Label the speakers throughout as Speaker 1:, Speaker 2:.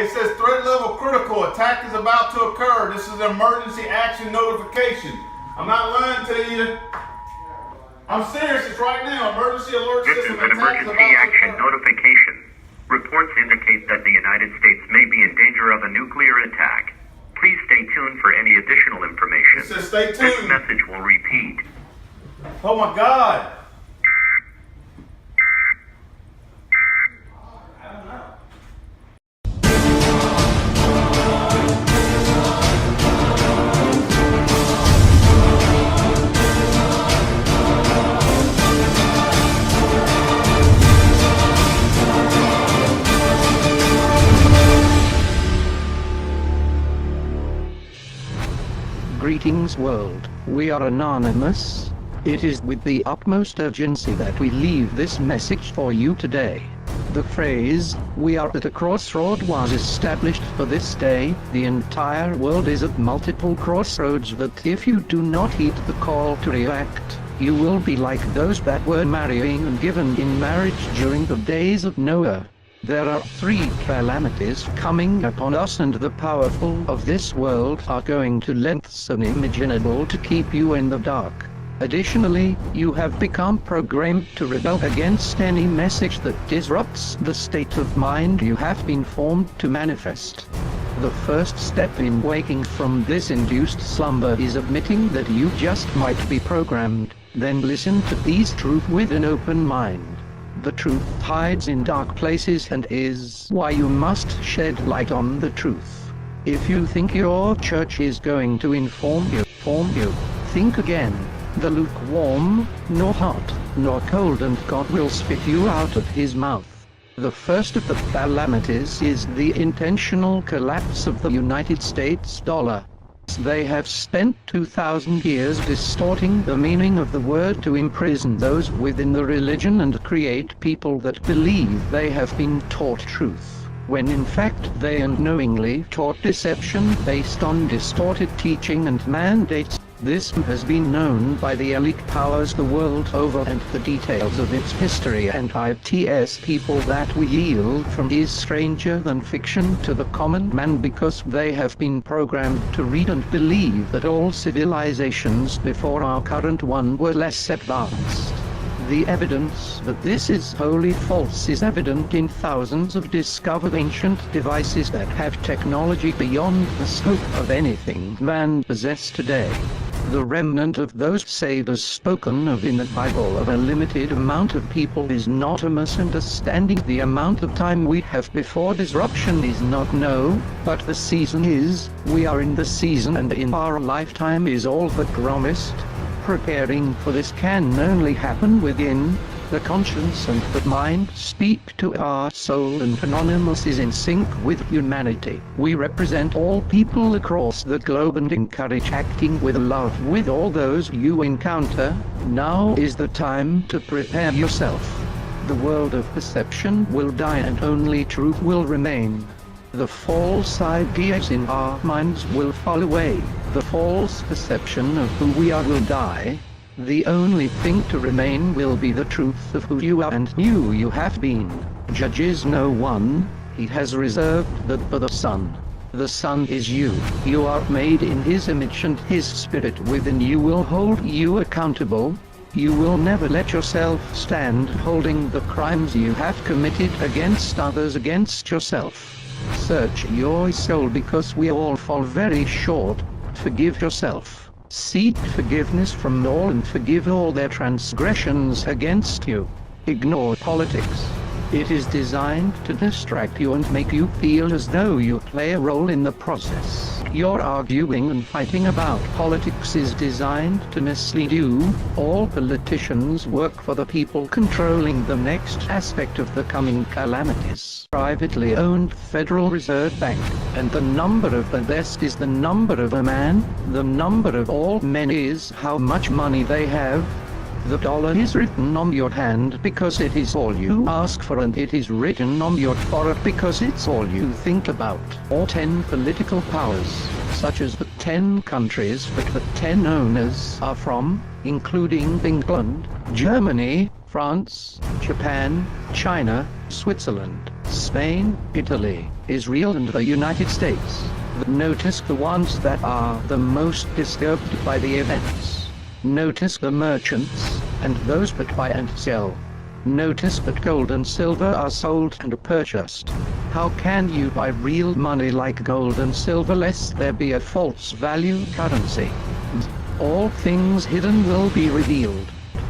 Speaker 1: it says threat level critical. Attack is about to occur. This is an emergency action notification. I'm not lying to you. I'm serious. It's right now. Emergency alert
Speaker 2: This
Speaker 1: system.
Speaker 2: is an emergency action notification. Reports indicate that the United States may be in danger of a nuclear attack. Please stay tuned for any additional information.
Speaker 1: It says stay
Speaker 2: This
Speaker 1: tuned.
Speaker 2: message will repeat.
Speaker 1: Oh my God.
Speaker 3: Greetings world, we are Anonymous. It is with the utmost urgency that we leave this message for you today. The phrase, "we are at a crossroad" was established for this day. The entire world is at multiple crossroads that if you do not heed the call to react, you will be like those that were marrying and given in marriage during the days of Noah. There are 3 calamities coming upon us, and the powerful of this world are going to lengths unimaginable to keep you in the dark. Additionally, you have become programmed to rebel against any message that disrupts the state of mind you have been formed to manifest. The first step in waking from this induced slumber is admitting that you just might be programmed. Then listen to these truths with an open mind. The truth hides in dark places and is why you must shed light on the truth. If you think your church is going to inform you, think again. The lukewarm, nor hot, nor cold, and God will spit you out of his mouth. The first of the calamities is the intentional collapse of the United States dollar. They have spent 2,000 years distorting the meaning of the word to imprison those within the religion and create people that believe they have been taught truth, when in fact they unknowingly taught deception based on distorted teaching and mandates. This has been known by the elite powers the world over, and the details of its history and its people that we yield from is stranger than fiction to the common man, because they have been programmed to read and believe that all civilizations before our current one were less advanced. The evidence that this is wholly false is evident in thousands of discovered ancient devices that have technology beyond the scope of anything man possesses today. The remnant of those saviors spoken of in the Bible of a limited amount of people is not a misunderstanding. The amount of time we have before disruption is not no, but the season is. We are in the season, and in our lifetime is all but promised. Preparing for this can only happen within the conscience and the mind. Speak to our soul, and Anonymous is in sync with humanity. We represent all people across the globe and encourage acting with love with all those you encounter. Now is the time to prepare yourself. The world of perception will die and only truth will remain. The false ideas in our minds will fall away. The false perception of who we are will die. The only thing to remain will be the truth of who you are and who you have been. Judges no one. He has reserved that for the Son. The Son is you. You are made in his image, and his spirit within you will hold you accountable. You will never let yourself stand holding the crimes you have committed against others, against yourself. Search your soul, because we all fall very short. Forgive yourself. Seek forgiveness from all and forgive all their transgressions against you. Ignore politics. It is designed to distract you and make you feel as though you play a role in the process. Your arguing and fighting about politics is designed to mislead you. All politicians work for the people controlling the next aspect of the coming calamities. Privately owned Federal Reserve Bank, and the number of the best is the number of a man. The number of all men is how much money they have. The dollar is written on your hand because it is all you ask for, and it is written on your forehead because it's all you think about. Or 10 political powers, such as the 10 countries that the 10 owners are from, including England, Germany, France, Japan, China, Switzerland, Spain, Italy, Israel and the United States. Notice the ones that are the most disturbed by the events. Notice the merchants, and those that buy and sell. Notice that gold and silver are sold and purchased. How can you buy real money like gold and silver lest there be a false value currency? All things hidden will be revealed.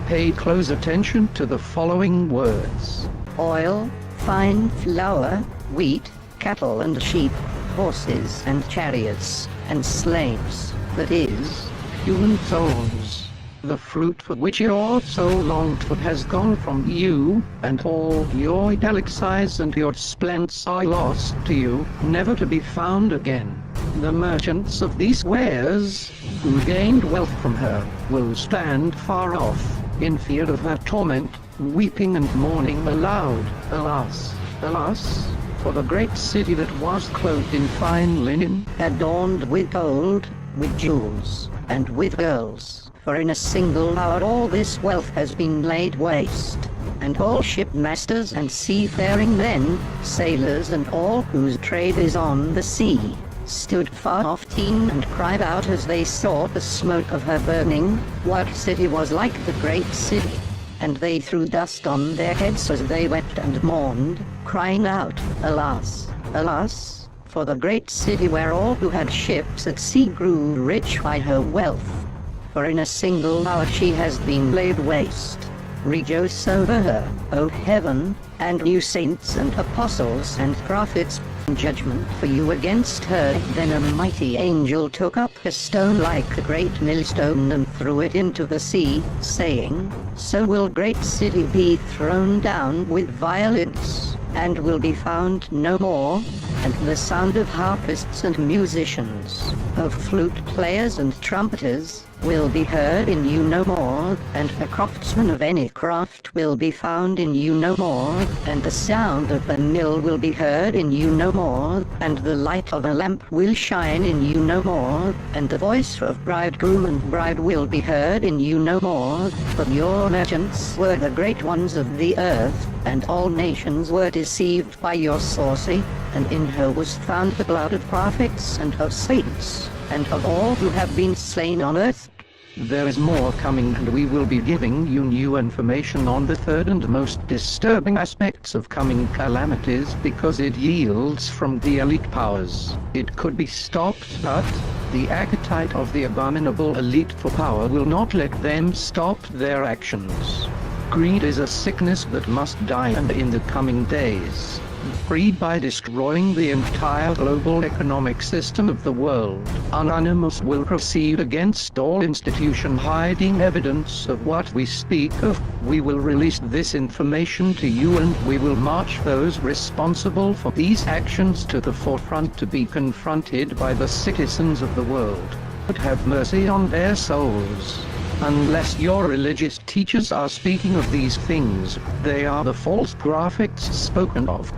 Speaker 3: Pay close attention to the following words.
Speaker 4: Oil, fine flour, wheat, cattle and sheep, horses and chariots, and slaves, that is,
Speaker 3: Human souls. The fruit for which your soul longed for has gone from you, and all your italics and your splendors are lost to you, never to be found again. The merchants of these wares, who gained wealth from her, will stand far off, in fear of her torment, weeping and mourning aloud. Alas, alas, for the great city that was clothed in fine linen,
Speaker 4: adorned with gold, with jewels, and with girls. For in a single hour all this wealth has been laid waste, and all shipmasters and seafaring men, sailors and all whose trade is on the sea, stood far off and cried out as they saw the smoke of her burning, what city was like the great city? And they threw dust on their heads as they wept and mourned, crying out, Alas, alas, for the great city where all who had ships at sea grew rich by her wealth. For in a single hour she has been laid waste. Rejoice over her, O heaven, and you saints and apostles and prophets, judgment for you against her. Then a mighty angel took up a stone like a great millstone and threw it into the sea, saying, So will great city be thrown down with violence, and will be found no more. And the sound of harpists and musicians, of flute players and trumpeters, will be heard in you no more, and a craftsman of any craft will be found in you no more, and the sound of a mill will be heard in you no more, and the light of a lamp will shine in you no more, and the voice of bridegroom and bride will be heard in you no more. But your merchants were the great ones of the earth, and all nations were deceived by your sorcery, and in her was found the blood of prophets and of saints, and of all who have been slain on earth.
Speaker 3: There is more coming, and we will be giving you new information on the third and most disturbing aspects of coming calamities because it yields from the elite powers. It could be stopped, but the appetite of the abominable elite for power will not let them stop their actions. Greed is a sickness that must die, and in the coming days, freed by destroying the entire global economic system of the world, Anonymous will proceed against all institution hiding evidence of what we speak of. We will release this information to you, and we will march those responsible for these actions to the forefront to be confronted by the citizens of the world. But have mercy on their souls. Unless your religious teachers are speaking of these things, they are the false prophets spoken of.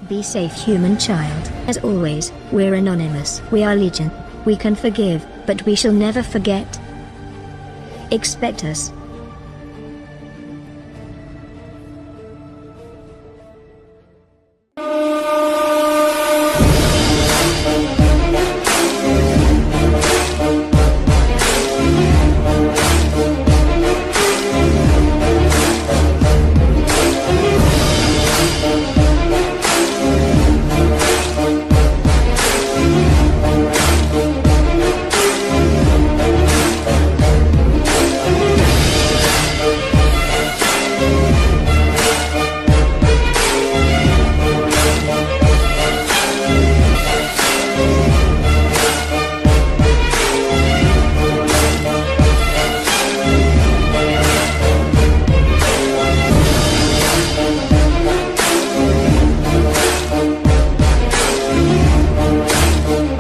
Speaker 5: Be safe, human child. As always, we're Anonymous. We are Legion. We can forgive, but we shall never forget. Expect us.